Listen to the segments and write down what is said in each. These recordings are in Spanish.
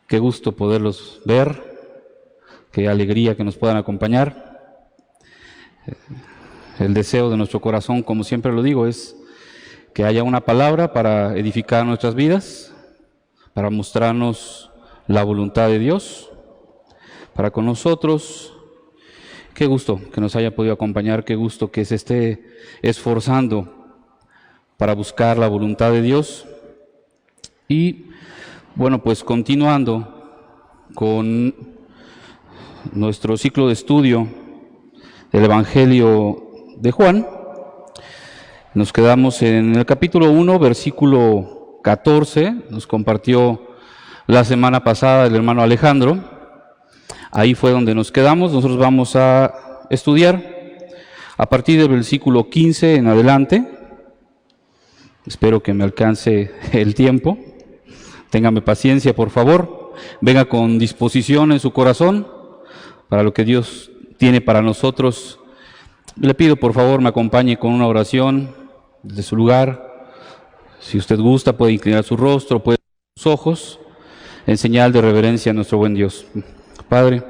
Qué gusto poderlos ver, qué alegría que nos puedan acompañar. El deseo de nuestro corazón, como siempre lo digo, es que haya una palabra para edificar nuestras vidas, para mostrarnos la voluntad de Dios, para con nosotros. Qué gusto que nos haya podido acompañar, qué gusto que se esté esforzando para buscar la voluntad de Dios. Y bueno, pues continuando con nuestro ciclo de estudio del Evangelio de Juan, nos quedamos en el capítulo 1, versículo 14, nos compartió la semana pasada el hermano Alejandro. Ahí fue donde nos quedamos. Nosotros vamos a estudiar a partir del versículo 15 en adelante. Espero que me alcance el tiempo. Téngame paciencia, por favor. Venga con disposición en su corazón para lo que Dios tiene para nosotros. Le pido, por favor, me acompañe con una oración desde su lugar. Si usted gusta, puede inclinar su rostro, puede cerrar sus ojos, en señal de reverencia a nuestro buen Dios. Padre,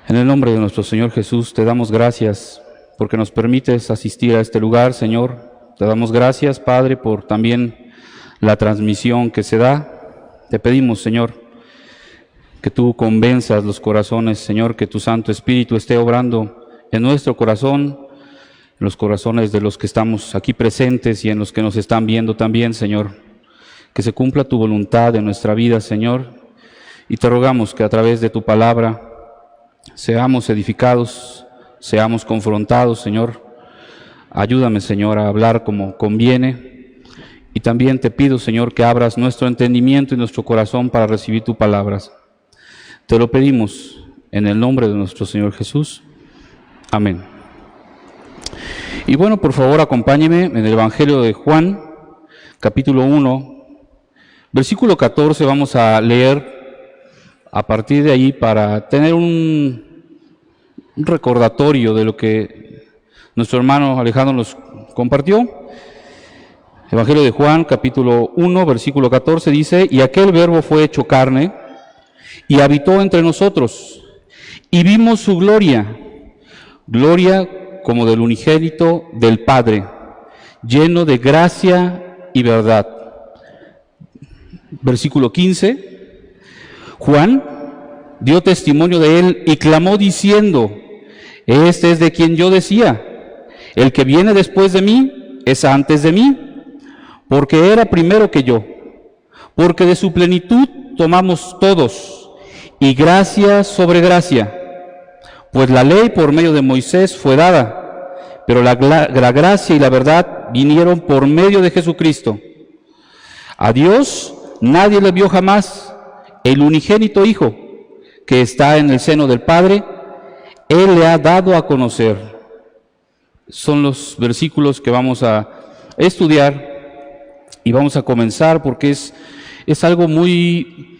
en el nombre de nuestro Señor Jesús, te damos gracias porque nos permites asistir a este lugar, Señor. Te damos gracias, Padre, por también la transmisión que se da. Te pedimos, Señor, que tú convenzas los corazones, Señor, que tu Santo Espíritu esté obrando en nuestro corazón, en los corazones de los que estamos aquí presentes y en los que nos están viendo también, Señor. Que se cumpla tu voluntad en nuestra vida, Señor, y te rogamos que a través de tu palabra seamos edificados, seamos confrontados, Señor. Ayúdame, Señor, a hablar como conviene. Y también te pido, Señor, que abras nuestro entendimiento y nuestro corazón para recibir tus palabras. Te lo pedimos en el nombre de nuestro Señor Jesús. Amén. Y bueno, por favor, acompáñeme en el Evangelio de Juan, capítulo 1, versículo 14. Vamos a leer a partir de ahí para tener un recordatorio de lo que nuestro hermano Alejandro nos compartió. Evangelio de Juan, capítulo 1, versículo 14, dice: Y aquel verbo fue hecho carne, y habitó entre nosotros, y vimos su gloria, gloria como del unigénito del Padre, lleno de gracia y verdad. Versículo 15, Juan dio testimonio de él y clamó diciendo: Este es de quien yo decía, el que viene después de mí es antes de mí, porque era primero que yo, porque de su plenitud tomamos todos, y gracia sobre gracia. Pues la ley por medio de Moisés fue dada, pero la gracia y la verdad vinieron por medio de Jesucristo. A Dios nadie le vio jamás. El unigénito Hijo, que está en el seno del Padre, Él le ha dado a conocer. Son los versículos que vamos a estudiar. Y vamos a comenzar porque es algo muy,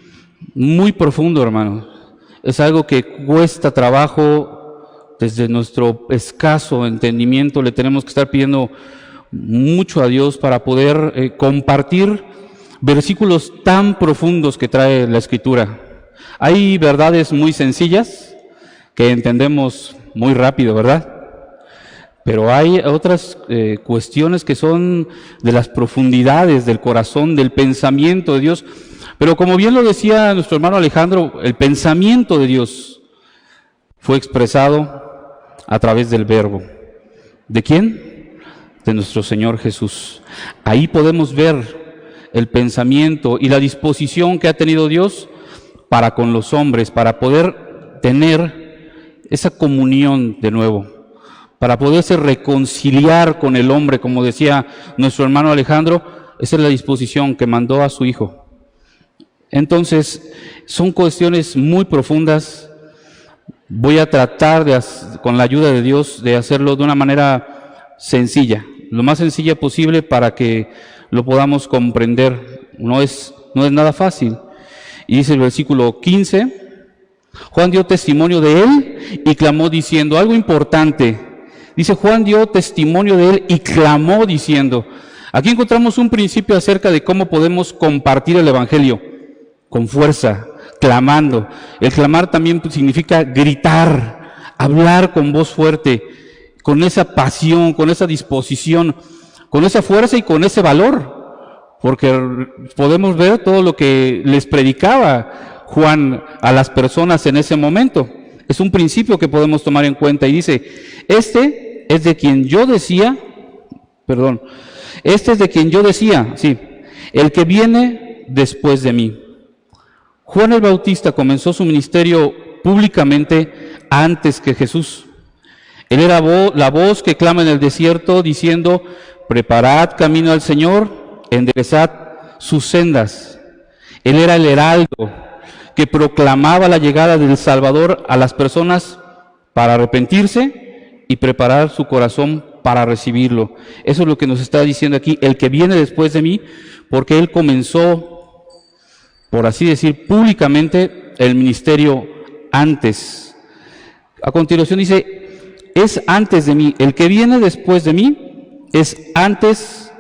muy profundo, hermanos. Es algo que cuesta trabajo. Desde nuestro escaso entendimiento le tenemos que estar pidiendo mucho a Dios para poder compartir versículos tan profundos que trae la Escritura. Hay verdades muy sencillas que entendemos muy rápido, ¿verdad? Pero hay otras cuestiones que son de las profundidades del corazón, del pensamiento de Dios. Pero como bien lo decía nuestro hermano Alejandro, el pensamiento de Dios fue expresado a través del verbo. ¿De quién? De nuestro Señor Jesús. Ahí podemos ver el pensamiento y la disposición que ha tenido Dios para con los hombres, para poder tener esa comunión de nuevo, para poderse reconciliar con el hombre, como decía nuestro hermano Alejandro. Esa es la disposición que mandó a su Hijo. Entonces, son cuestiones muy profundas. Voy a tratar, con la ayuda de Dios, de hacerlo de una manera sencilla, lo más sencilla posible para que lo podamos comprender. No es nada fácil. Y dice el versículo 15, Juan dio testimonio de él y clamó diciendo, algo importante. Dice, Juan dio testimonio de él y clamó diciendo. Aquí encontramos un principio acerca de cómo podemos compartir el Evangelio. con fuerza, clamando. El clamar también significa gritar, hablar con voz fuerte, con esa pasión, con esa disposición, con esa fuerza y con ese valor, porque podemos ver todo lo que les predicaba Juan a las personas en ese momento. Es un principio que podemos tomar en cuenta y dice, este es de quien yo decía, sí, el que viene después de mí. Juan el Bautista comenzó su ministerio públicamente antes que Jesús. Él era la voz que clama en el desierto diciendo, preparad camino al Señor, enderezad sus sendas. Él era el heraldo que proclamaba la llegada del Salvador a las personas para arrepentirse y preparar su corazón para recibirlo. Eso es lo que nos está diciendo aquí, el que viene después de mí, porque él comenzó, por así decir, públicamente el ministerio antes. A continuación dice, es antes de mí, el que viene después de mí es antes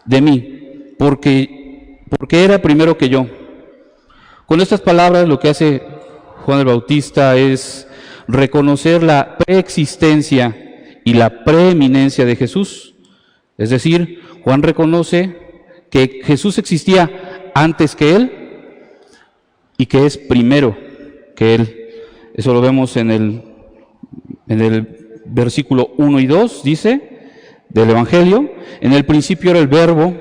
de mí, porque era primero que yo. Con estas palabras lo que hace Juan el Bautista es reconocer la preexistencia y la preeminencia de Jesús. Es decir, Juan reconoce que Jesús existía antes que él y que es primero que él. Eso lo vemos en el versículo 1 y 2, dice, del Evangelio. En el principio era el Verbo,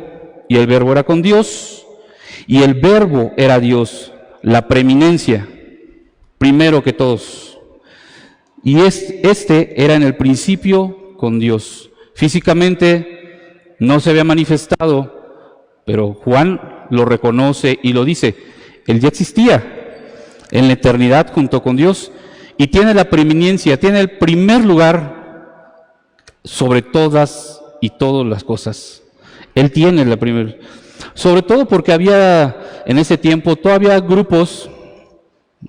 y el Verbo era con Dios, y el Verbo era Dios. La preeminencia, primero que todos. Y este era en el principio con Dios. Físicamente no se había manifestado, pero Juan lo reconoce y lo dice. Él ya existía en la eternidad junto con Dios y tiene la preeminencia, tiene el primer lugar sobre todas y todas las cosas. Él tiene la primera. Sobre todo porque había en ese tiempo todavía grupos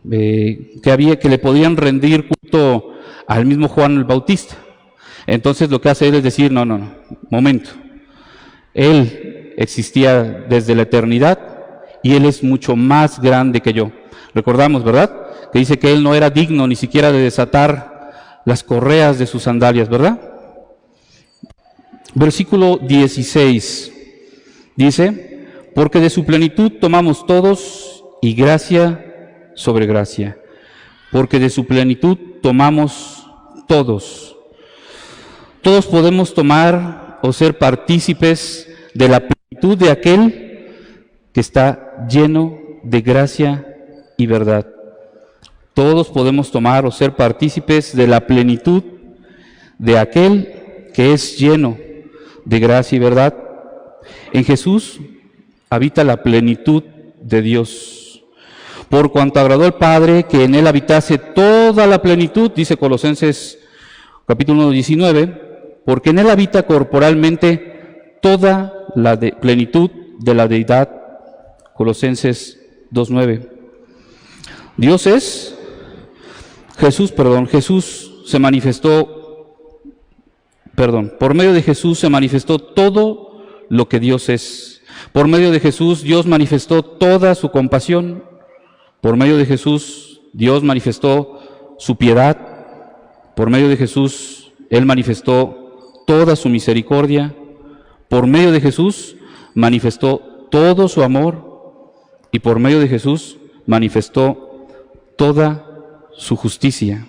que le podían rendir culto al mismo Juan el Bautista. Entonces lo que hace él es decir, no, momento. Él existía desde la eternidad y él es mucho más grande que yo. Recordamos, ¿verdad? Que dice que él no era digno ni siquiera de desatar las correas de sus sandalias, ¿verdad? Versículo 16 dice, porque de su plenitud tomamos todos y gracia sobre gracia. Porque de su plenitud tomamos todos. Todos podemos tomar o ser partícipes de la plenitud de aquel que está lleno de gracia y verdad. Todos podemos tomar o ser partícipes de la plenitud de aquel que es lleno de gracia y verdad. En Jesús habita la plenitud de Dios. Por cuanto agradó al Padre que en él habitase toda la plenitud, dice Colosenses capítulo 19, porque en él habita corporalmente toda la plenitud de la deidad. Colosenses 2:9. Jesús se manifestó, por medio de Jesús se manifestó todo lo que Dios es. Por medio de Jesús Dios manifestó toda su compasión. Por medio de Jesús Dios manifestó su piedad. Por medio de Jesús Él manifestó toda su misericordia. Por medio de Jesús manifestó todo su amor. Y por medio de Jesús manifestó toda su justicia.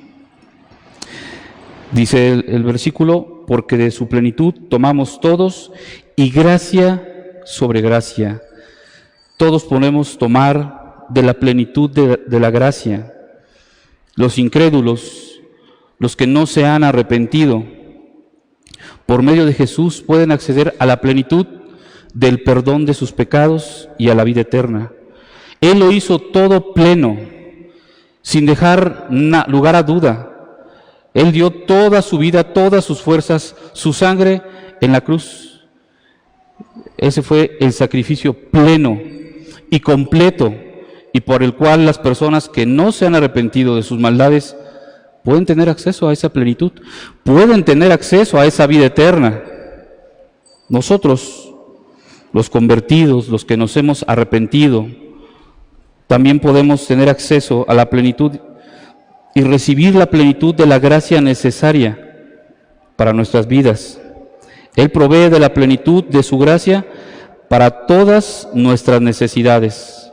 Dice el versículo, porque de su plenitud tomamos todos y gracia sobre gracia. Todos podemos tomar de la plenitud de la gracia. Los incrédulos, los que no se han arrepentido, por medio de Jesús pueden acceder a la plenitud del perdón de sus pecados y a la vida eterna. Él lo hizo todo pleno, sin dejar lugar a duda. Él dio toda su vida, todas sus fuerzas, su sangre en la cruz. Ese fue el sacrificio pleno y completo, y por el cual las personas que no se han arrepentido de sus maldades pueden tener acceso a esa plenitud, pueden tener acceso a esa vida eterna. Nosotros, los convertidos, los que nos hemos arrepentido, también podemos tener acceso a la plenitud y recibir la plenitud de la gracia necesaria para nuestras vidas. Él provee de la plenitud de su gracia para todas nuestras necesidades.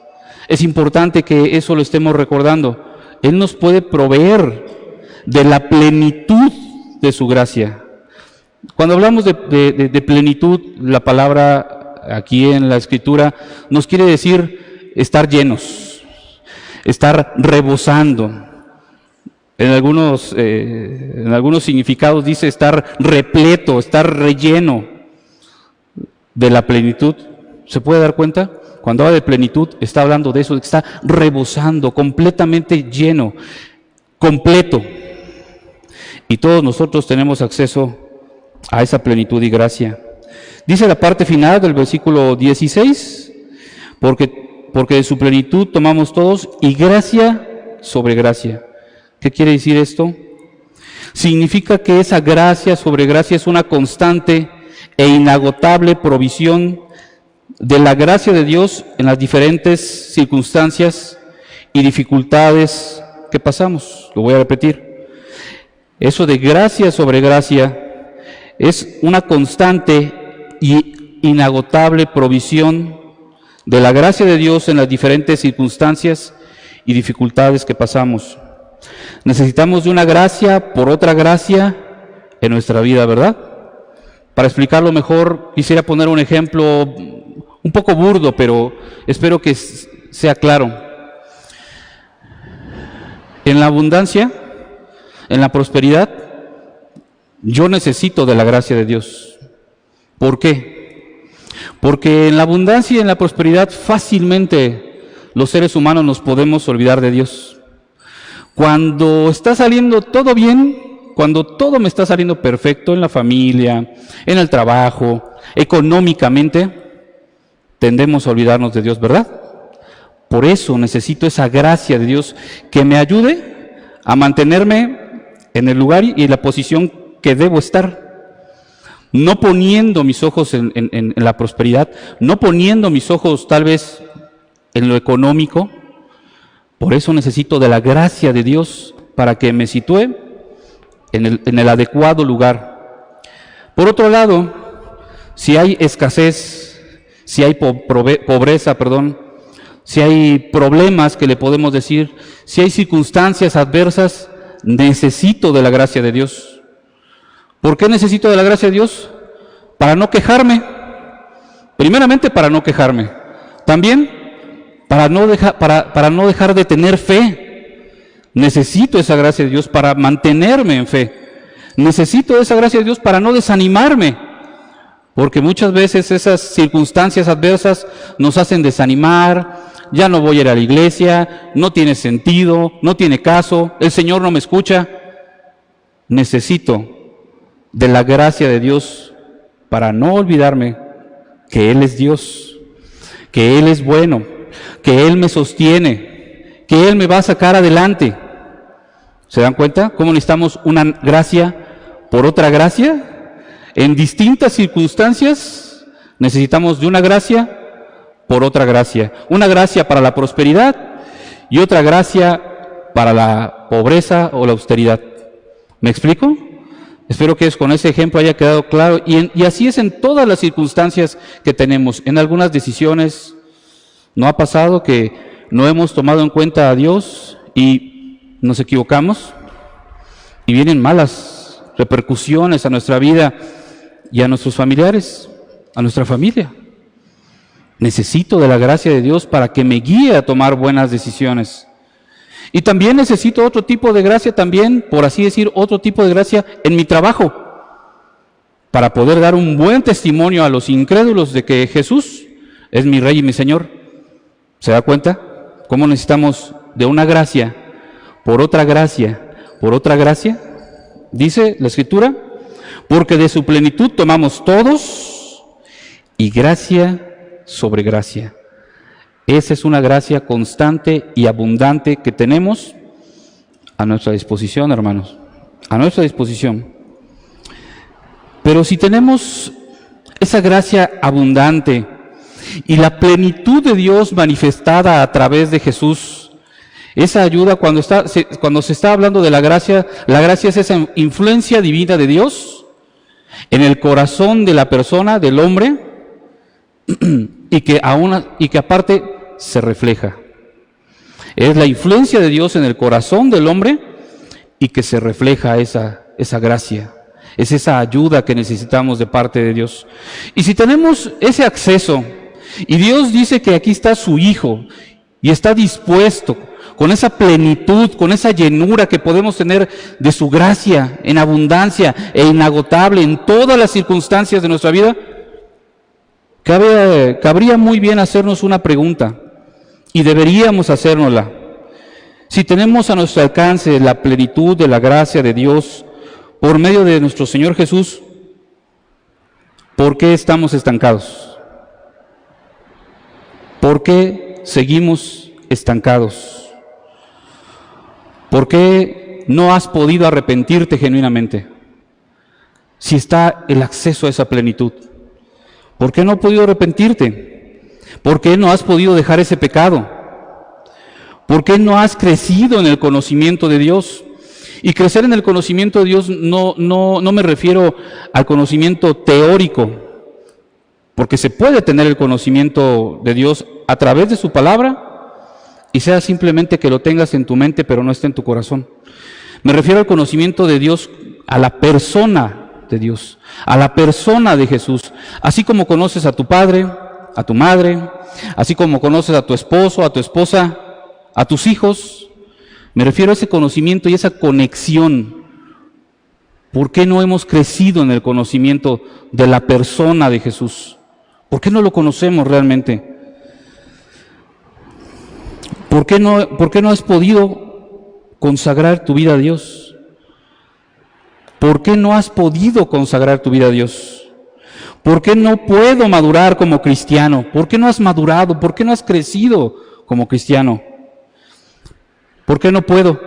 Es importante que eso lo estemos recordando. Él nos puede proveer de la plenitud de su gracia. Cuando hablamos de plenitud, la palabra aquí en la Escritura nos quiere decir estar llenos, estar rebosando. En algunos significados dice estar repleto, estar relleno de la plenitud. ¿Se puede dar cuenta? Cuando habla de plenitud, está hablando de eso, de que está rebosando, completamente lleno, completo. Y todos nosotros tenemos acceso a esa plenitud y gracia. Dice la parte final del versículo 16, porque de su plenitud tomamos todos y gracia sobre gracia. ¿Qué quiere decir esto? Significa que esa gracia sobre gracia es una constante e inagotable provisión de la gracia de Dios en las diferentes circunstancias y dificultades que pasamos. Lo voy a repetir. Eso de gracia sobre gracia es una constante y inagotable provisión de la gracia de Dios en las diferentes circunstancias y dificultades que pasamos. Necesitamos de una gracia por otra gracia en nuestra vida, ¿verdad? Para explicarlo mejor, quisiera poner un ejemplo un poco burdo, pero espero que sea claro. En la abundancia, en la prosperidad, yo necesito de la gracia de Dios. ¿Por qué? Porque en la abundancia y en la prosperidad fácilmente los seres humanos nos podemos olvidar de Dios. Cuando está saliendo todo bien, cuando todo me está saliendo perfecto en la familia, en el trabajo, económicamente, tendemos a olvidarnos de Dios, ¿verdad? Por eso necesito esa gracia de Dios que me ayude a mantenerme en el lugar y en la posición que debo estar. No poniendo mis ojos en la prosperidad, no poniendo mis ojos tal vez en lo económico. Por eso necesito de la gracia de Dios para que me sitúe en el adecuado lugar. Por otro lado, si hay escasez, si hay pobreza, si hay problemas que le podemos decir, si hay circunstancias adversas, necesito de la gracia de Dios. ¿Por qué necesito de la gracia de Dios? Para no quejarme. Primeramente para no quejarme. También para no dejar de tener fe. Necesito esa gracia de Dios para mantenerme en fe. Necesito esa gracia de Dios para no desanimarme. Porque muchas veces esas circunstancias adversas nos hacen desanimar. Ya no voy a ir a la iglesia, no tiene sentido, no tiene caso, el Señor no me escucha. Necesito de la gracia de Dios para no olvidarme que Él es Dios, que Él es bueno, que Él me sostiene, que Él me va a sacar adelante. ¿Se dan cuenta cómo necesitamos una gracia por otra gracia? En distintas circunstancias necesitamos de una gracia por otra gracia. Una gracia para la prosperidad y otra gracia para la pobreza o la austeridad. ¿Me explico? Espero que con ese ejemplo haya quedado claro. Y así es en todas las circunstancias que tenemos. En algunas decisiones, ¿no ha pasado que no hemos tomado en cuenta a Dios y nos equivocamos? Y vienen malas repercusiones a nuestra vida y a nuestros familiares, a nuestra familia. Necesito de la gracia de Dios para que me guíe a tomar buenas decisiones. Y también necesito otro tipo de gracia también, por así decir, otro tipo de gracia en mi trabajo, para poder dar un buen testimonio a los incrédulos de que Jesús es mi Rey y mi Señor. ¿Se da cuenta? ¿Cómo necesitamos de una gracia por otra gracia, por otra gracia? Dice la Escritura, porque de su plenitud tomamos todos y gracia sobre gracia. Esa es una gracia constante y abundante que tenemos a nuestra disposición, hermanos, a nuestra disposición. Pero si tenemos esa gracia abundante Y la plenitud de Dios manifestada a través de Jesús, esa ayuda, cuando se está hablando de la gracia es esa influencia divina de Dios en el corazón de la persona, del hombre, y que aparte se refleja. Es la influencia de Dios en el corazón del hombre y que se refleja esa gracia. Es esa ayuda que necesitamos de parte de Dios. Y si tenemos ese acceso, y Dios dice que aquí está su Hijo, y está dispuesto, con esa plenitud, con esa llenura que podemos tener de su gracia en abundancia e inagotable en todas las circunstancias de nuestra vida, cabría muy bien hacernos una pregunta, y deberíamos hacérnosla. Si tenemos a nuestro alcance la plenitud de la gracia de Dios por medio de nuestro Señor Jesús, ¿por qué estamos estancados? ¿Por qué seguimos estancados? ¿Por qué no has podido arrepentirte genuinamente? Si está el acceso a esa plenitud, ¿por qué no has podido arrepentirte? ¿Por qué no has podido dejar ese pecado? ¿Por qué no has crecido en el conocimiento de Dios? Y crecer en el conocimiento de Dios no me refiero al conocimiento teórico, porque se puede tener el conocimiento de Dios a través de su palabra y sea simplemente que lo tengas en tu mente pero no esté en tu corazón. Me refiero al conocimiento de Dios, a la persona de Dios, a la persona de Jesús. Así como conoces a tu padre, a tu madre, así como conoces a tu esposo, a tu esposa, a tus hijos, me refiero a ese conocimiento y esa conexión. ¿Por qué no hemos crecido en el conocimiento de la persona de Jesús? ¿Por qué no lo conocemos realmente? ¿Por qué no has podido consagrar tu vida a Dios? ¿Por qué no has podido consagrar tu vida a Dios? ¿Por qué no puedo madurar como cristiano? ¿Por qué no has madurado? ¿Por qué no has crecido como cristiano? ¿Por qué no puedo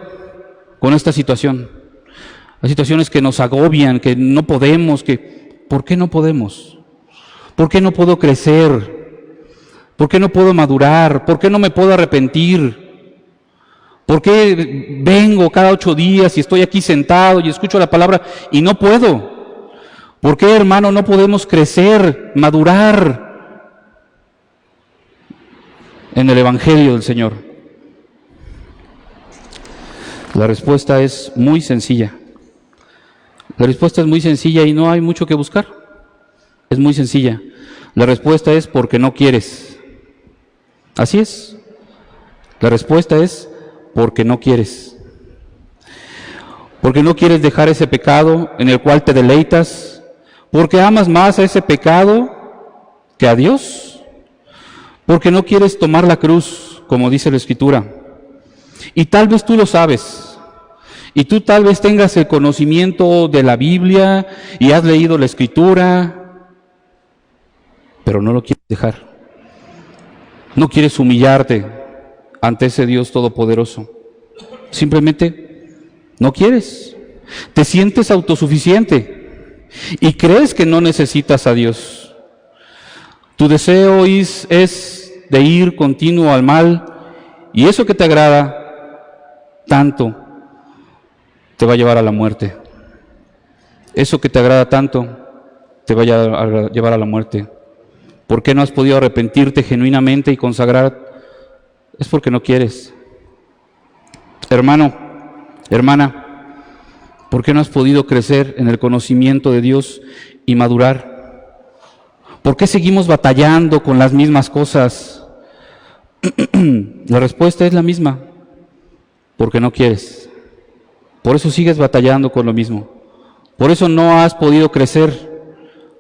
con esta situación? Hay situaciones que nos agobian, que no podemos, ¿por qué no podemos? ¿Por qué no puedo crecer? ¿Por qué no puedo madurar? ¿Por qué no me puedo arrepentir? ¿Por qué vengo cada 8 días y estoy aquí sentado y escucho la palabra y no puedo? ¿Por qué, hermano, no podemos crecer, madurar en el Evangelio del Señor? La respuesta es muy sencilla. La respuesta es muy sencilla y no hay mucho que buscar. Es muy sencilla. La respuesta es porque no quieres. Así es. La respuesta es porque no quieres. Porque no quieres dejar ese pecado en el cual te deleitas. Porque amas más a ese pecado que a Dios. Porque no quieres tomar la cruz, como dice la Escritura. Y tal vez tú lo sabes. Y tú tal vez tengas el conocimiento de la Biblia y has leído la Escritura, pero no lo quieres dejar. No quieres humillarte ante ese Dios todopoderoso. Simplemente no quieres. Te sientes autosuficiente y crees que no necesitas a Dios. Tu deseo es de ir continuo al mal y eso que te agrada tanto te va a llevar a la muerte. Eso que te agrada tanto te va a llevar a la muerte. ¿Por qué no has podido arrepentirte genuinamente y consagrar? Es porque no quieres. Hermano, hermana, ¿por qué no has podido crecer en el conocimiento de Dios y madurar? ¿Por qué seguimos batallando con las mismas cosas? La respuesta es la misma. Porque no quieres. Por eso sigues batallando con lo mismo. Por eso no has podido crecer.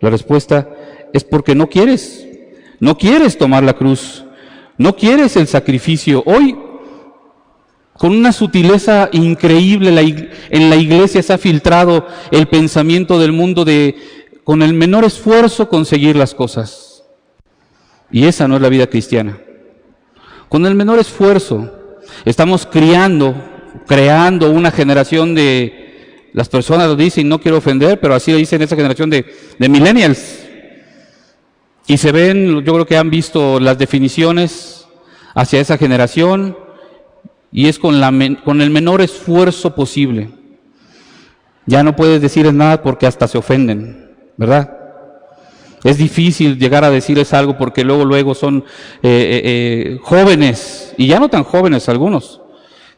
La respuesta es porque no quieres. No quieres tomar la cruz. No quieres el sacrificio. Hoy, con una sutileza increíble, en la iglesia se ha filtrado el pensamiento del mundo de, con el menor esfuerzo, conseguir las cosas. Y esa no es la vida cristiana. Con el menor esfuerzo, estamos creando una generación de, las personas lo dicen, no quiero ofender, pero así lo dicen esa generación de millennials, Y se ven, yo creo que han visto las definiciones hacia esa generación, y es con el menor esfuerzo posible. Ya no puedes decirles nada porque hasta se ofenden, ¿verdad? Es difícil llegar a decirles algo porque luego son jóvenes, y ya no tan jóvenes algunos,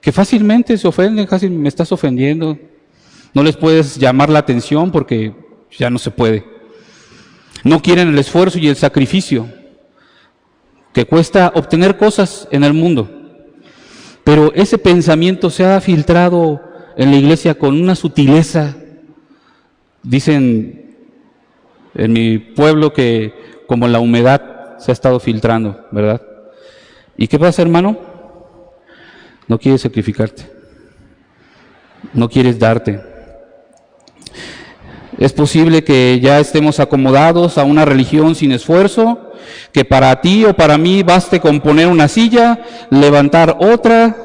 que fácilmente se ofenden, casi me estás ofendiendo. No les puedes llamar la atención porque ya no se puede. No quieren el esfuerzo y el sacrificio que cuesta obtener cosas en el mundo. Pero ese pensamiento se ha filtrado en la iglesia con una sutileza. Dicen en mi pueblo que como la humedad se ha estado filtrando, ¿verdad? ¿Y qué pasa, hermano? No quieres sacrificarte. No quieres darte. Es posible que ya estemos acomodados a una religión sin esfuerzo, que para ti o para mí baste con poner una silla, levantar otra,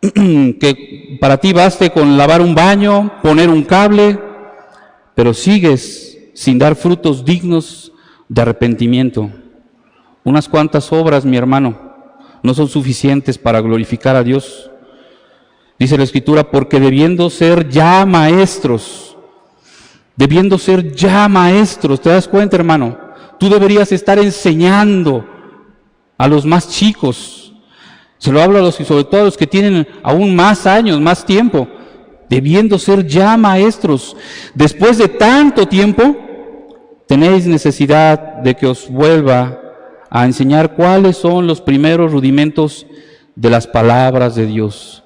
que para ti baste con lavar un baño, poner un cable, pero sigues sin dar frutos dignos de arrepentimiento. Unas cuantas obras, mi hermano, no son suficientes para glorificar a Dios. Dice la Escritura, porque debiendo ser ya maestros, ¿te das cuenta, hermano? Tú deberías estar enseñando a los más chicos. Se lo hablo sobre todo a los que tienen aún más años, más tiempo. Debiendo ser ya maestros. Después de tanto tiempo, tenéis necesidad de que os vuelva a enseñar cuáles son los primeros rudimentos de las palabras de Dios.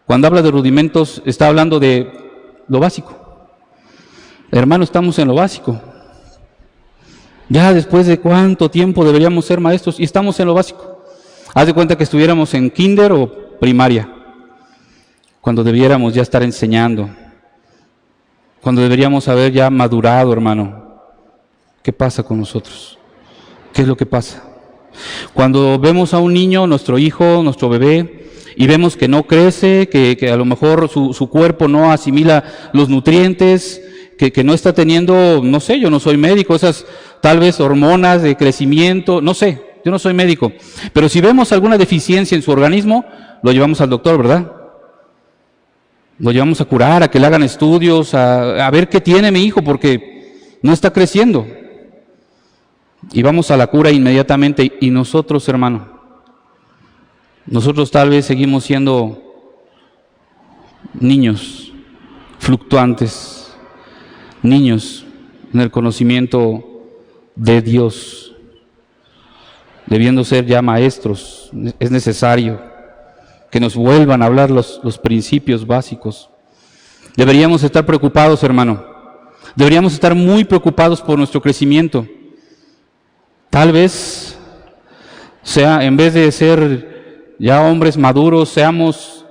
Cuando habla de rudimentos, está hablando de lo básico. Hermano, estamos en lo básico. Ya después de cuánto tiempo deberíamos ser maestros y estamos en lo básico. Haz de cuenta que estuviéramos en kinder o primaria, cuando debiéramos ya estar enseñando, cuando deberíamos haber ya madurado, hermano. ¿Qué pasa con nosotros? ¿Qué es lo que pasa? Cuando vemos a un niño, nuestro hijo, nuestro bebé, y vemos que no crece, que a lo mejor su cuerpo no asimila los nutrientes, que no está teniendo, no sé, yo no soy médico, esas tal vez hormonas de crecimiento, no sé, yo no soy médico, pero si vemos alguna deficiencia en su organismo, lo llevamos al doctor, ¿verdad? Lo llevamos a curar, a que le hagan estudios, a ver qué tiene mi hijo, porque no está creciendo. Y vamos a la cura inmediatamente. Y nosotros, hermano, nosotros tal vez seguimos siendo niños fluctuantes, niños en el conocimiento de Dios, debiendo ser ya maestros. Es necesario que nos vuelvan a hablar los principios básicos. Deberíamos estar preocupados, hermano. Deberíamos estar muy preocupados por nuestro crecimiento. Tal vez sea, en vez de ser ya hombres maduros, seamos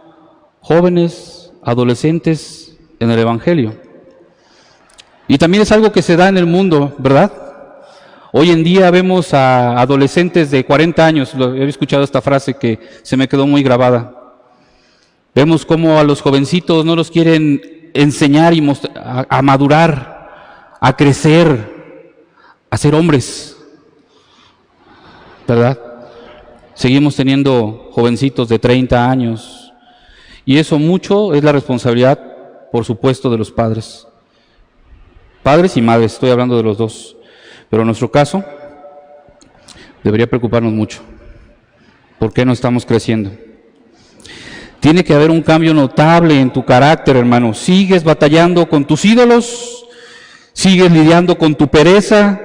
jóvenes, adolescentes en el Evangelio. Y también es algo que se da en el mundo, ¿verdad? Hoy en día vemos a adolescentes de 40 años, he escuchado esta frase que se me quedó muy grabada. Vemos cómo a los jovencitos no los quieren enseñar y a madurar, a crecer, a ser hombres, ¿verdad? Seguimos teniendo jovencitos de 30 años y eso mucho es la responsabilidad, por supuesto, de los padres. Padres y madres, estoy hablando de los dos. Pero en nuestro caso, debería preocuparnos mucho. ¿Por qué no estamos creciendo? Tiene que haber un cambio notable en tu carácter, hermano. ¿Sigues batallando con tus ídolos? ¿Sigues lidiando con tu pereza?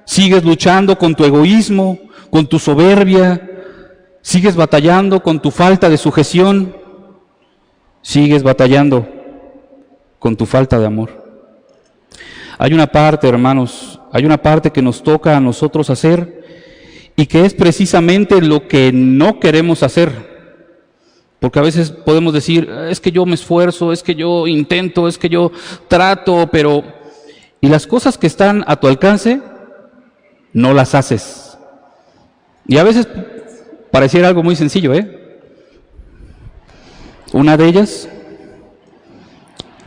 ¿Sigues luchando con tu egoísmo, con tu soberbia? ¿Sigues batallando con tu falta de sujeción? ¿Sigues batallando con tu falta de amor? Hay una parte, hermanos, hay una parte que nos toca a nosotros hacer y que es precisamente lo que no queremos hacer. Porque a veces podemos decir, es que yo me esfuerzo, es que yo intento, es que yo trato, pero... Y las cosas que están a tu alcance, no las haces. Y a veces pareciera algo muy sencillo, ¿eh? Una de ellas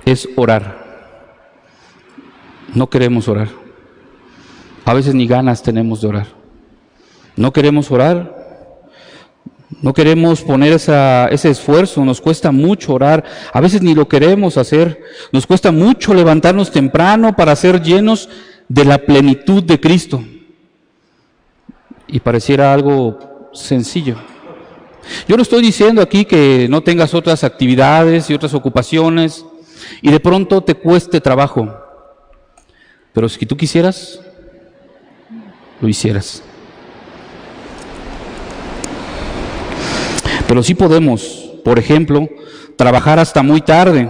es orar. No queremos orar. A veces ni ganas tenemos de orar. No queremos orar. No queremos poner ese esfuerzo, nos cuesta mucho orar, a veces ni lo queremos hacer, nos cuesta mucho levantarnos temprano para ser llenos de la plenitud de Cristo. Y pareciera algo sencillo. Yo no estoy diciendo aquí que no tengas otras actividades y otras ocupaciones y de pronto te cueste trabajo, pero si tú quisieras, lo hicieras. Pero sí podemos, por ejemplo, trabajar hasta muy tarde,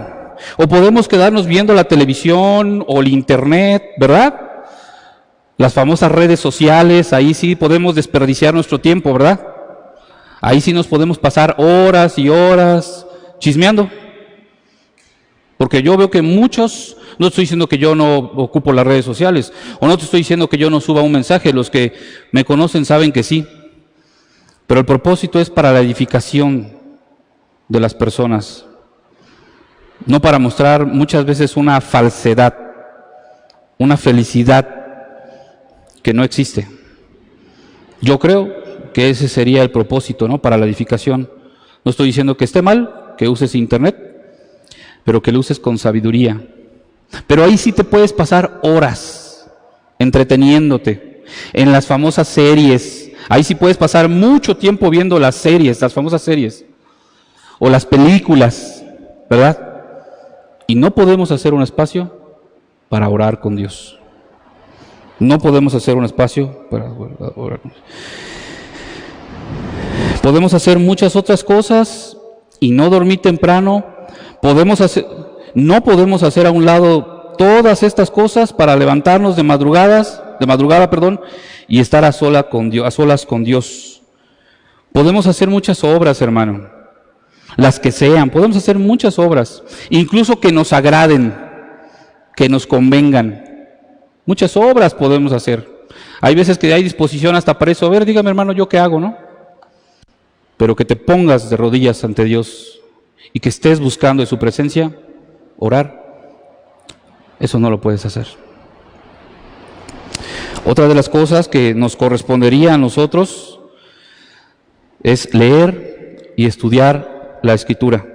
o podemos quedarnos viendo la televisión o el internet, ¿verdad? Las famosas redes sociales, ahí sí podemos desperdiciar nuestro tiempo, ¿verdad? Ahí sí nos podemos pasar horas y horas chismeando. Porque yo veo que muchos, no estoy diciendo que yo no ocupo las redes sociales, o no te estoy diciendo que yo no suba un mensaje, los que me conocen saben que sí. Pero el propósito es para la edificación de las personas, no para mostrar muchas veces una falsedad, una felicidad que no existe. Yo creo que ese sería el propósito, ¿no? Para la edificación. No estoy diciendo que esté mal, que uses internet, pero que lo uses con sabiduría. Pero ahí sí te puedes pasar horas entreteniéndote en las famosas series. Ahí sí puedes pasar mucho tiempo viendo las series, las famosas series, o las películas, ¿verdad? Y no podemos hacer un espacio para orar con Dios. No podemos hacer un espacio para orar con Dios. Podemos hacer muchas otras cosas y no dormir temprano. No podemos hacer a un lado todas estas cosas para levantarnos de madrugada, y estar a solas con Dios. Podemos hacer muchas obras, hermano, las que sean, podemos hacer muchas obras, incluso que nos agraden, que nos convengan. Muchas obras podemos hacer. Hay veces que hay disposición hasta para eso. A ver, dígame, hermano, ¿yo qué hago, no? Pero que te pongas de rodillas ante Dios y que estés buscando de su presencia, orar, eso no lo puedes hacer. Otra de las cosas que nos correspondería a nosotros es leer y estudiar la Escritura.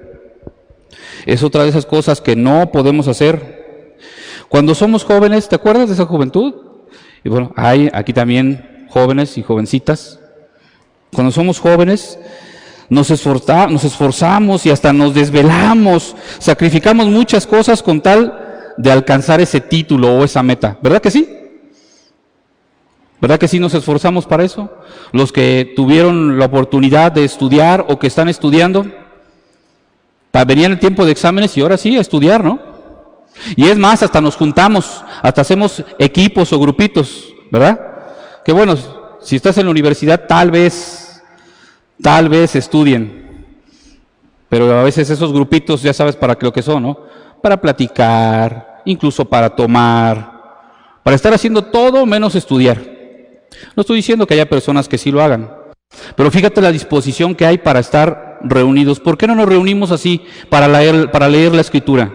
Es otra de esas cosas que no podemos hacer. Cuando somos jóvenes, ¿te acuerdas de esa juventud? Y bueno, hay aquí también jóvenes y jovencitas. Cuando somos jóvenes, nos esforzamos y hasta nos desvelamos, sacrificamos muchas cosas con tal de alcanzar ese título o esa meta. ¿Verdad que sí? ¿Verdad que sí nos esforzamos para eso? Los que tuvieron la oportunidad de estudiar o que están estudiando, venían el tiempo de exámenes y ahora sí a estudiar, ¿no? Y es más, hasta nos juntamos, hasta hacemos equipos o grupitos, ¿verdad? Que bueno, si estás en la universidad tal vez estudien, pero a veces esos grupitos ya sabes para qué lo que son, ¿no? Para platicar, incluso para tomar, para estar haciendo todo menos estudiar. No estoy diciendo que haya personas que sí lo hagan, pero fíjate la disposición que hay para estar reunidos. ¿Por qué no nos reunimos así para leer la Escritura?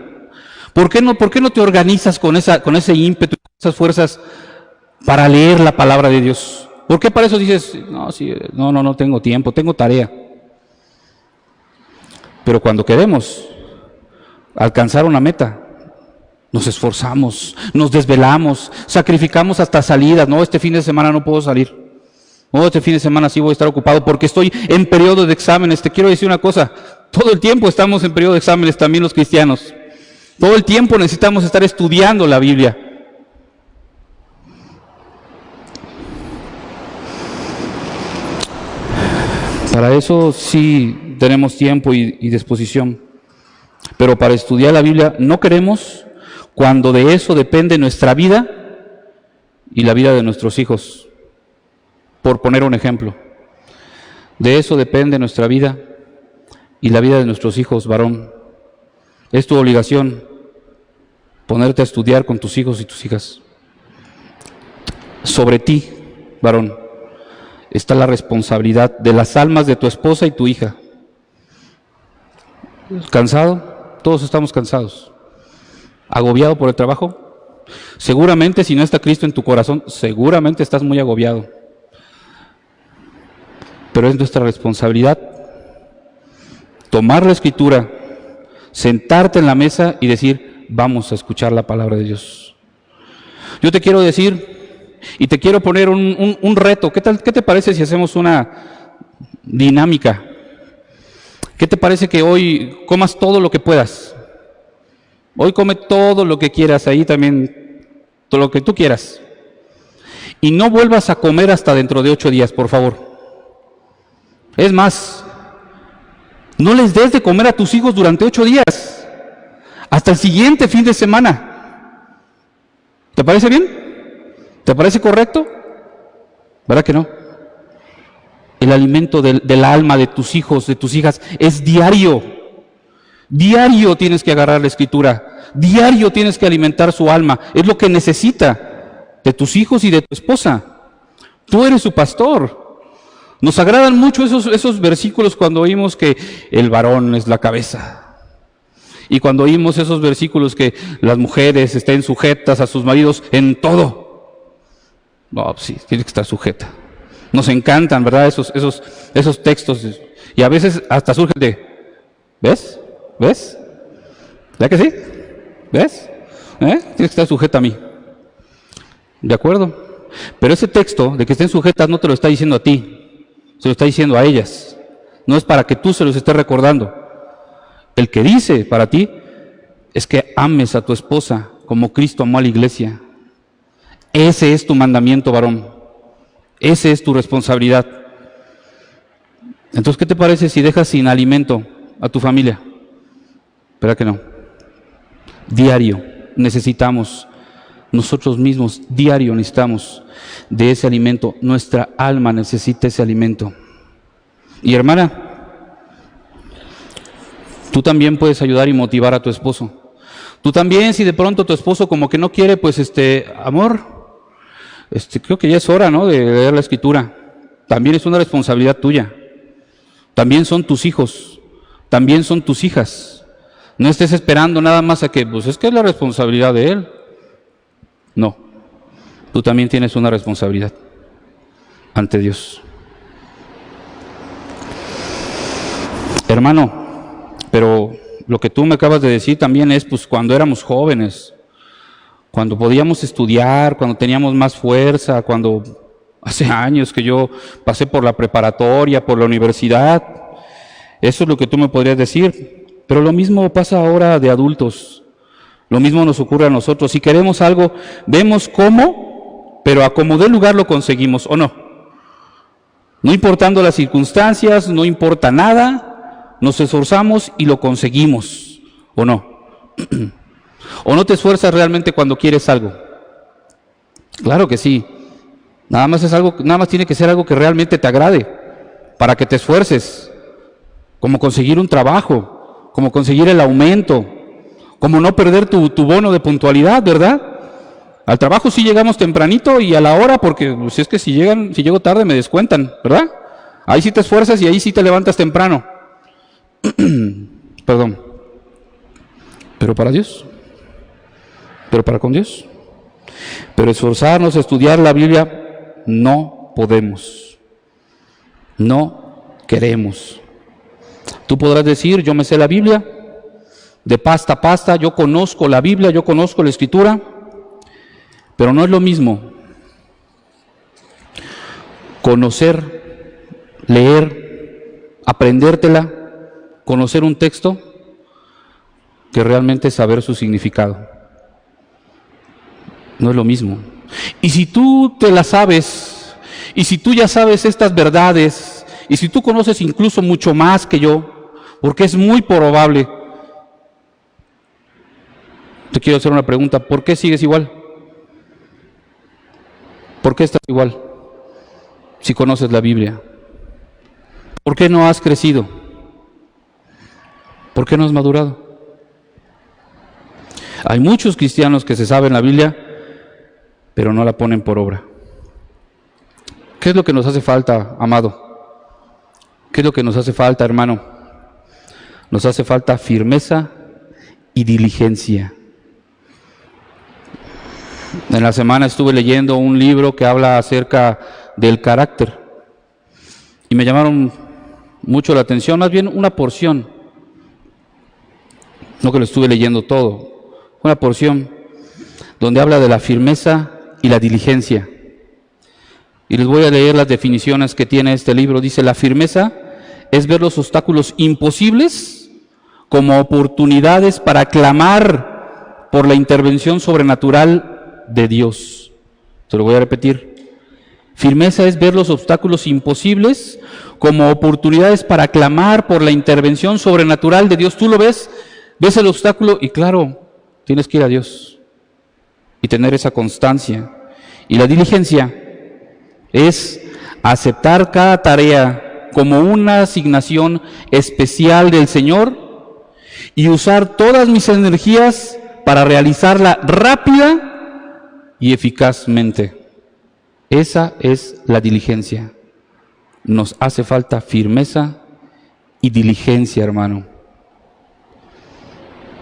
¿Por qué no te organizas con ese ímpetu, con esas fuerzas para leer la palabra de Dios? ¿Por qué para eso dices, no tengo tiempo, tengo tarea? Pero cuando queremos alcanzar una meta, nos esforzamos, nos desvelamos, sacrificamos hasta salidas. No, este fin de semana no puedo salir. No, este fin de semana sí voy a estar ocupado porque estoy en periodo de exámenes. Te quiero decir una cosa, todo el tiempo estamos en periodo de exámenes también los cristianos. Todo el tiempo necesitamos estar estudiando la Biblia. Para eso sí tenemos tiempo y disposición. Pero para estudiar la Biblia no queremos cuando de eso depende nuestra vida y la vida de nuestros hijos. Por poner un ejemplo, de eso depende nuestra vida y la vida de nuestros hijos, varón. Es tu obligación ponerte a estudiar con tus hijos y tus hijas. Sobre ti, varón, está la responsabilidad de las almas de tu esposa y tu hija. ¿Cansado? Todos estamos cansados. ¿Agobiado por el trabajo? Seguramente si no está Cristo en tu corazón, seguramente estás muy agobiado. Pero es nuestra responsabilidad tomar la Escritura, sentarte en la mesa y decir, vamos a escuchar la palabra de Dios. Yo te quiero decir y te quiero poner un reto. ¿Qué te parece si hacemos una dinámica? ¿Qué te parece que hoy comas todo lo que puedas? Hoy come todo lo que quieras, ahí también, todo lo que tú quieras. Y no vuelvas a comer hasta dentro de 8 días, por favor. Es más, no les des de comer a tus hijos durante 8 días, hasta el siguiente fin de semana. ¿Te parece bien? ¿Te parece correcto? ¿Verdad que no? El alimento del alma de tus hijos, de tus hijas, es diario. Diario tienes que agarrar la Escritura. Diario tienes que alimentar su alma. Es lo que necesita de tus hijos y de tu esposa. Tú eres su pastor. Nos agradan mucho esos versículos cuando oímos que el varón es la cabeza. Y cuando oímos esos versículos que las mujeres estén sujetas a sus maridos en todo. No, sí, tiene que estar sujeta. Nos encantan, ¿verdad? Esos textos. Y a veces hasta surgen de, ¿ves? ¿Ves? ¿Ya que sí? ¿Ves? Tienes que estar sujeta a mí. ¿De acuerdo? Pero ese texto de que estén sujetas no te lo está diciendo a ti. Se lo está diciendo a ellas. No es para que tú se los estés recordando. El que dice para ti es que ames a tu esposa como Cristo amó a la iglesia. Ese es tu mandamiento, varón. Esa es tu responsabilidad. Entonces, ¿qué te parece si dejas sin alimento a tu familia? ¿Verdad que no? Diario necesitamos, nosotros mismos, diario necesitamos de ese alimento. Nuestra alma necesita ese alimento. Y hermana, tú también puedes ayudar y motivar a tu esposo. Tú también, si de pronto tu esposo como que no quiere, pues amor, creo que ya es hora, ¿no?, de leer la Escritura. También es una responsabilidad tuya. También son tus hijos, también son tus hijas. No estés esperando nada más a que, pues es que es la responsabilidad de él. No, tú también tienes una responsabilidad ante Dios. Hermano, pero lo que tú me acabas de decir también es, pues cuando éramos jóvenes, cuando podíamos estudiar, cuando teníamos más fuerza, cuando hace años que yo pasé por la preparatoria, por la universidad, eso es lo que tú me podrías decir. Pero lo mismo pasa ahora de adultos, lo mismo nos ocurre a nosotros. Si queremos algo, vemos cómo, pero a como dé lugar lo conseguimos, ¿o no? No importando las circunstancias, no importa nada, nos esforzamos y lo conseguimos, ¿o no? ¿O no te esfuerzas realmente cuando quieres algo? Claro que sí. Nada más tiene que ser algo que realmente te agrade, para que te esfuerces, como conseguir un trabajo, como conseguir el aumento, como no perder tu bono de puntualidad, ¿verdad? Al trabajo sí llegamos tempranito y a la hora, porque si es que si llego tarde me descuentan, ¿verdad? Ahí sí te esfuerzas y ahí sí te levantas temprano. Perdón. Pero para Dios, pero para con Dios. Pero esforzarnos a estudiar la Biblia no podemos, no queremos. Tú podrás decir, yo me sé la Biblia, de pasta a pasta, yo conozco la Biblia, yo conozco la Escritura, pero no es lo mismo conocer, leer, aprendértela, conocer un texto, que realmente saber su significado. No es lo mismo. Y si tú te la sabes, y si tú ya sabes estas verdades, y si tú conoces incluso mucho más que yo, porque es muy probable, te quiero hacer una pregunta, ¿por qué sigues igual? ¿Por qué estás igual? Si conoces la Biblia. ¿Por qué no has crecido? ¿Por qué no has madurado? Hay muchos cristianos que se saben la Biblia, pero no la ponen por obra. ¿Qué es lo que nos hace falta, amado? ¿Qué es lo que nos hace falta, hermano? Nos hace falta firmeza y diligencia. En la semana estuve leyendo un libro que habla acerca del carácter y me llamaron mucho la atención, más bien una porción, no que lo estuve leyendo todo, una porción donde habla de la firmeza y la diligencia. Y les voy a leer las definiciones que tiene este libro. Dice: la firmeza es ver los obstáculos imposibles como oportunidades para clamar por la intervención sobrenatural de Dios. Se lo voy a repetir. Firmeza es ver los obstáculos imposibles como oportunidades para clamar por la intervención sobrenatural de Dios. Tú lo ves el obstáculo y claro, tienes que ir a Dios y tener esa constancia. Y la diligencia es aceptar cada tarea como una asignación especial del Señor y usar todas mis energías para realizarla rápida y eficazmente. Esa es la diligencia. Nos hace falta firmeza y diligencia, hermano.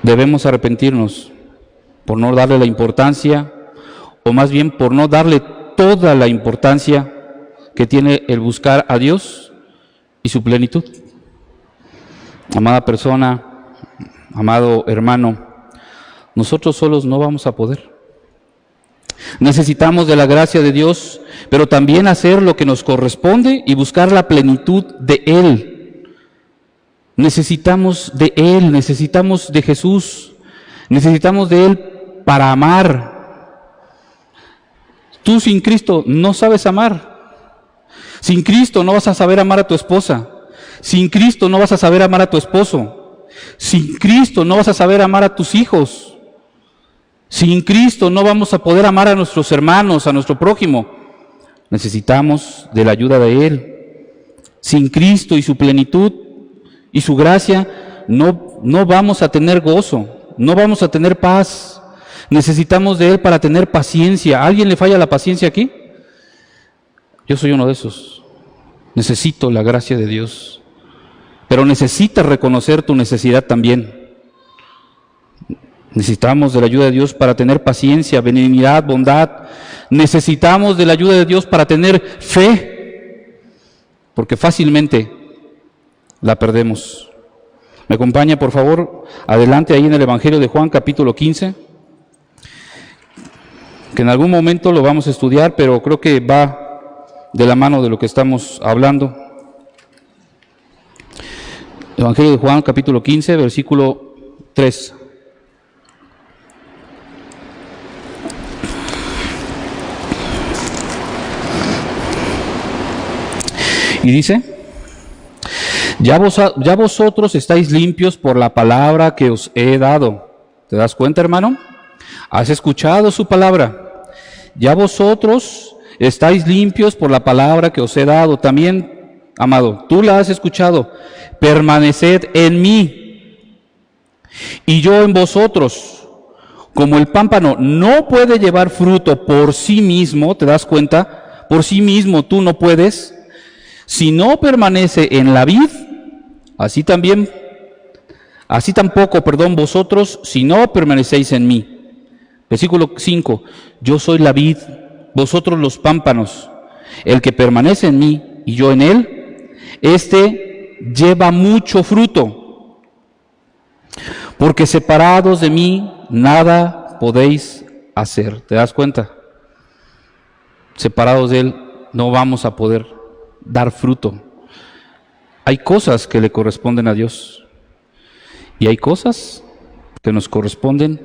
Debemos arrepentirnos por no darle la importancia, o más bien por no darle toda la importancia que tiene el buscar a Dios y su plenitud. Amada persona, amado hermano, nosotros solos no vamos a poder. Necesitamos de la gracia de Dios, pero también hacer lo que nos corresponde y buscar la plenitud de Él. Necesitamos de Él, necesitamos de Jesús, necesitamos de Él para amar. Tú sin Cristo no sabes amar. Sin Cristo no vas a saber amar a tu esposa. Sin Cristo no vas a saber amar a tu esposo. Sin Cristo no vas a saber amar a tus hijos. Sin Cristo no vamos a poder amar a nuestros hermanos, a nuestro prójimo. Necesitamos de la ayuda de Él. Sin Cristo y su plenitud y su gracia no vamos a tener gozo, no vamos a tener paz. Necesitamos de Él para tener paciencia. ¿A alguien le falla la paciencia aquí? Yo soy uno de esos. Necesito la gracia de Dios. Pero necesitas reconocer tu necesidad también. Necesitamos de la ayuda de Dios para tener paciencia, benignidad, bondad. Necesitamos de la ayuda de Dios para tener fe, porque fácilmente la perdemos. ¿Me acompaña, por favor, adelante ahí en el Evangelio de Juan, capítulo 15? Que en algún momento lo vamos a estudiar, pero creo que va de la mano de lo que estamos hablando. Evangelio de Juan, capítulo 15, versículo 3. Y dice: ya vosotros estáis limpios por la palabra que os he dado. ¿Te das cuenta, hermano? Has escuchado su palabra. Ya vosotros estáis limpios por la palabra que os he dado. También, amado, tú la has escuchado. Permaneced en mí y yo en vosotros. Como el pámpano no puede llevar fruto por sí mismo, ¿te das cuenta? Por sí mismo tú no puedes. Si no permanece en la vid, así tampoco, vosotros, si no permanecéis en mí. Versículo 5, yo soy la vid, vosotros los pámpanos. El que permanece en mí y yo en él, este lleva mucho fruto. Porque separados de mí, nada podéis hacer. ¿Te das cuenta? Separados de él, no vamos a poder dar fruto. Hay cosas que le corresponden a Dios y hay cosas que nos corresponden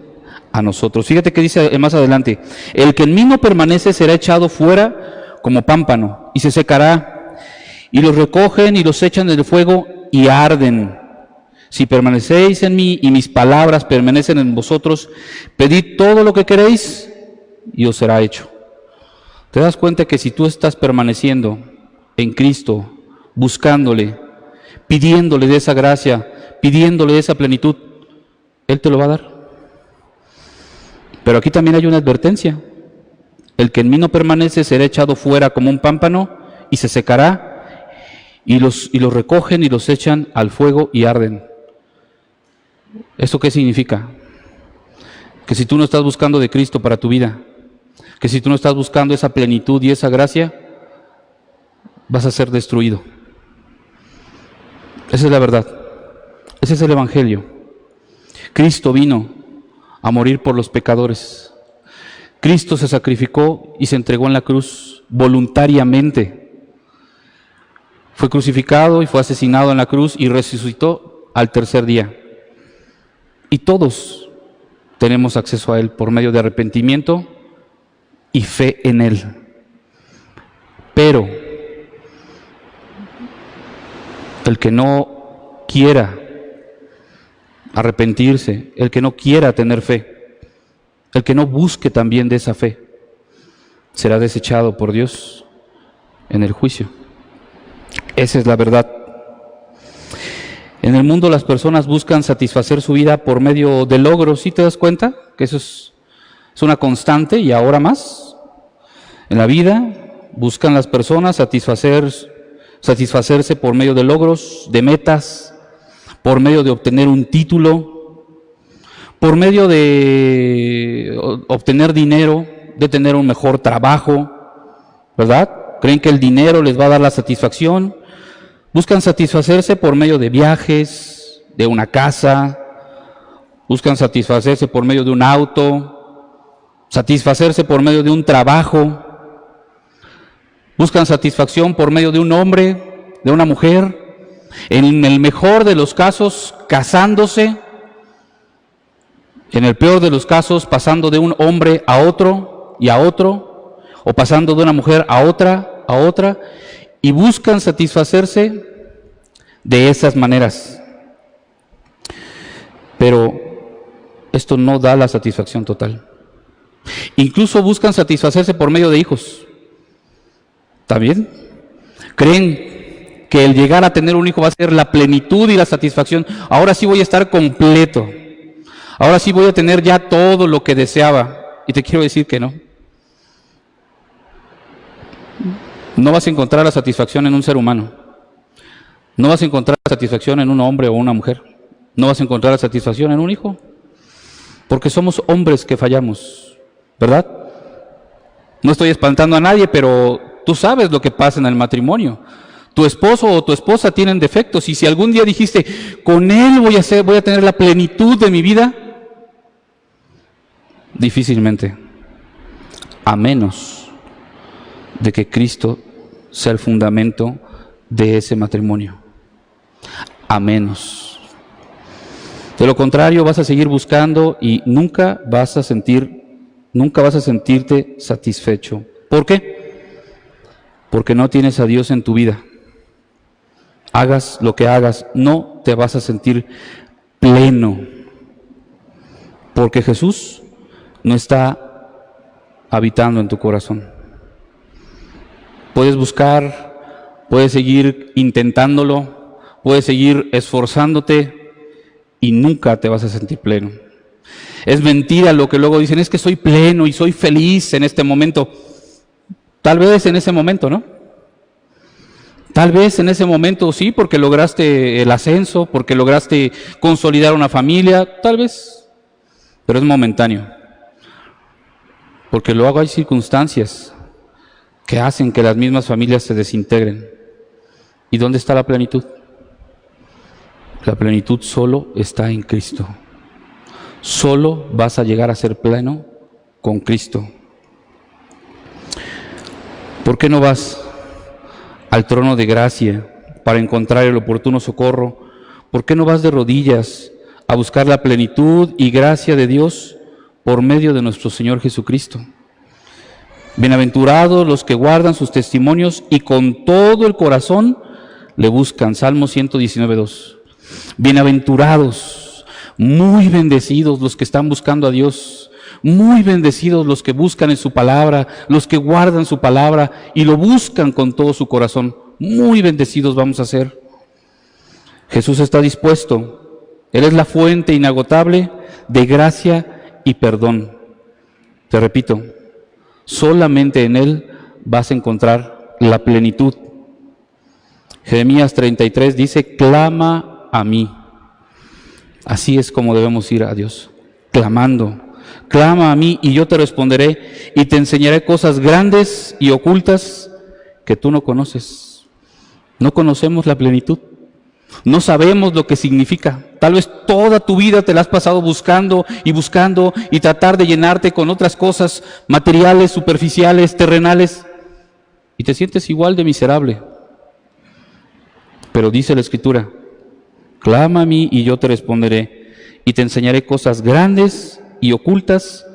a nosotros. Fíjate que dice más adelante: el que en mí no permanece será echado fuera como pámpano y se secará, y los recogen y los echan en el fuego y arden. Si permanecéis en mí y mis palabras permanecen en vosotros, pedid todo lo que queréis y os será hecho. ¿Te das cuenta que si tú estás permaneciendo en Cristo, buscándole, pidiéndole de esa gracia, pidiéndole de esa plenitud, Él te lo va a dar? Pero aquí también hay una advertencia: el que en mí no permanece será echado fuera como un pámpano y se secará, y los recogen y los echan al fuego y arden. ¿Esto qué significa? Que si tú no estás buscando de Cristo para tu vida, que si tú no estás buscando esa plenitud y esa gracia, vas a ser destruido. Esa es la verdad. Ese es el Evangelio. Cristo vino a morir por los pecadores. Cristo se sacrificó y se entregó en la cruz voluntariamente. Fue crucificado y fue asesinado en la cruz y resucitó al tercer día. Y todos tenemos acceso a Él por medio de arrepentimiento y fe en Él. Pero el que no quiera arrepentirse, el que no quiera tener fe, el que no busque también de esa fe, será desechado por Dios en el juicio. Esa es la verdad. En el mundo las personas buscan satisfacer su vida por medio de logros. ¿Sí te das cuenta? Que eso es una constante y ahora más. En la vida buscan las personas satisfacerse por medio de logros, de metas, por medio de obtener un título, por medio de obtener dinero, de tener un mejor trabajo, ¿verdad? Creen que el dinero les va a dar la satisfacción. Buscan satisfacerse por medio de viajes, de una casa, buscan satisfacerse por medio de un auto, satisfacerse por medio de un trabajo, buscan satisfacción por medio de un hombre, de una mujer, en el mejor de los casos casándose, en el peor de los casos pasando de un hombre a otro y a otro, o pasando de una mujer a otra, y buscan satisfacerse de esas maneras. Pero esto no da la satisfacción total. Incluso buscan satisfacerse por medio de hijos. ¿También? Creen que el llegar a tener un hijo va a ser la plenitud y la satisfacción. Ahora sí voy a estar completo. Ahora sí voy a tener ya todo lo que deseaba. Y te quiero decir que no. No vas a encontrar la satisfacción en un ser humano. No vas a encontrar la satisfacción en un hombre o una mujer. No vas a encontrar la satisfacción en un hijo. Porque somos hombres que fallamos, ¿verdad? No estoy espantando a nadie, pero tú sabes lo que pasa en el matrimonio. Tu esposo o tu esposa tienen defectos, y si algún día dijiste, con él voy a tener la plenitud de mi vida, difícilmente, a menos de que Cristo sea el fundamento de ese matrimonio. A menos. De lo contrario, vas a seguir buscando y nunca vas a sentirte satisfecho. ¿Por qué? Porque no tienes a Dios en tu vida. Hagas lo que hagas, no te vas a sentir pleno. Porque Jesús no está habitando en tu corazón. Puedes buscar, puedes seguir intentándolo, puedes seguir esforzándote y nunca te vas a sentir pleno. Es mentira lo que luego dicen, es que soy pleno y soy feliz en este momento. Tal vez en ese momento, ¿no? Tal vez en ese momento sí, porque lograste el ascenso, porque lograste consolidar una familia, tal vez, pero es momentáneo. Porque luego hay circunstancias que hacen que las mismas familias se desintegren. ¿Y dónde está la plenitud? La plenitud solo está en Cristo. Solo vas a llegar a ser pleno con Cristo. ¿Por qué no vas al trono de gracia para encontrar el oportuno socorro? ¿Por qué no vas de rodillas a buscar la plenitud y gracia de Dios por medio de nuestro Señor Jesucristo? Bienaventurados los que guardan sus testimonios y con todo el corazón le buscan. Salmo 119:2. Bienaventurados, muy bendecidos los que están buscando a Dios, muy bendecidos los que buscan en su palabra, los que guardan su palabra y lo buscan con todo su corazón. Muy bendecidos vamos a ser. Jesús está dispuesto. Él es la fuente inagotable de gracia y perdón. Te repito, solamente en Él vas a encontrar la plenitud. Jeremías 33 dice, clama a mí. Así es como debemos ir a Dios, clamando. Clama a mí y yo te responderé y te enseñaré cosas grandes y ocultas que tú no conoces. No conocemos la plenitud. No sabemos lo que significa. Tal vez toda tu vida te la has pasado buscando y tratar de llenarte con otras cosas materiales, superficiales, terrenales, y te sientes igual de miserable. Pero dice la Escritura, clama a mí y yo te responderé y te enseñaré cosas grandes y ocultas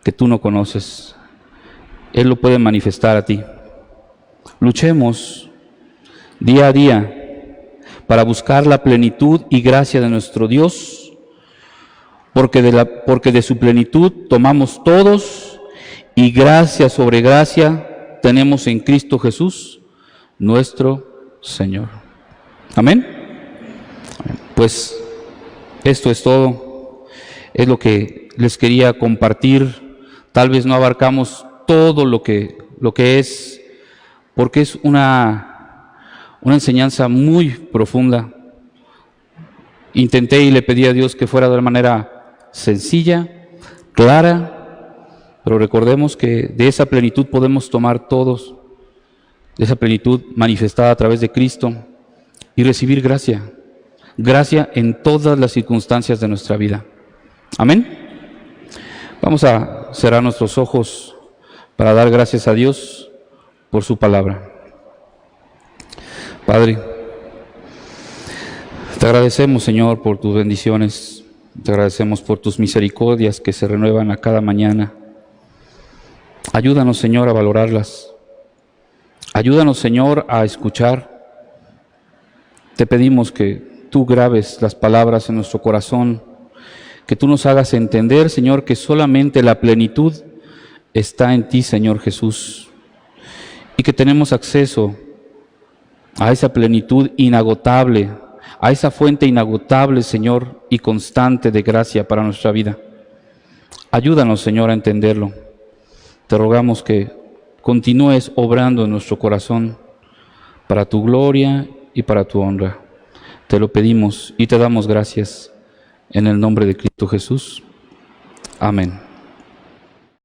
que tú no conoces. Él lo puede manifestar a ti. Luchemos día a día para buscar la plenitud y gracia de nuestro Dios, porque de su plenitud tomamos todos y gracia sobre gracia tenemos en Cristo Jesús, nuestro Señor. Amén. Pues esto es todo, es lo que les quería compartir. Tal vez no abarcamos todo lo que es, porque es una enseñanza muy profunda. Intenté y le pedí a Dios que fuera de una manera sencilla, clara, pero recordemos que de esa plenitud podemos tomar todos, de esa plenitud manifestada a través de Cristo y recibir gracia en todas las circunstancias de nuestra vida. Amén. Vamos a cerrar nuestros ojos para dar gracias a Dios por su palabra. Padre, te agradecemos, Señor, por tus bendiciones, te agradecemos por tus misericordias que se renuevan a cada mañana. Ayúdanos, Señor, a valorarlas. Ayúdanos, Señor, a escuchar. Te pedimos que tú grabes las palabras en nuestro corazón, que tú nos hagas entender, Señor, que solamente la plenitud está en ti, Señor Jesús, y que tenemos acceso a esa plenitud inagotable, a esa fuente inagotable, Señor, y constante de gracia para nuestra vida. Ayúdanos, Señor, a entenderlo. Te rogamos que continúes obrando en nuestro corazón para tu gloria y para tu honra. Te lo pedimos y te damos gracias en el nombre de Cristo Jesús. Amén.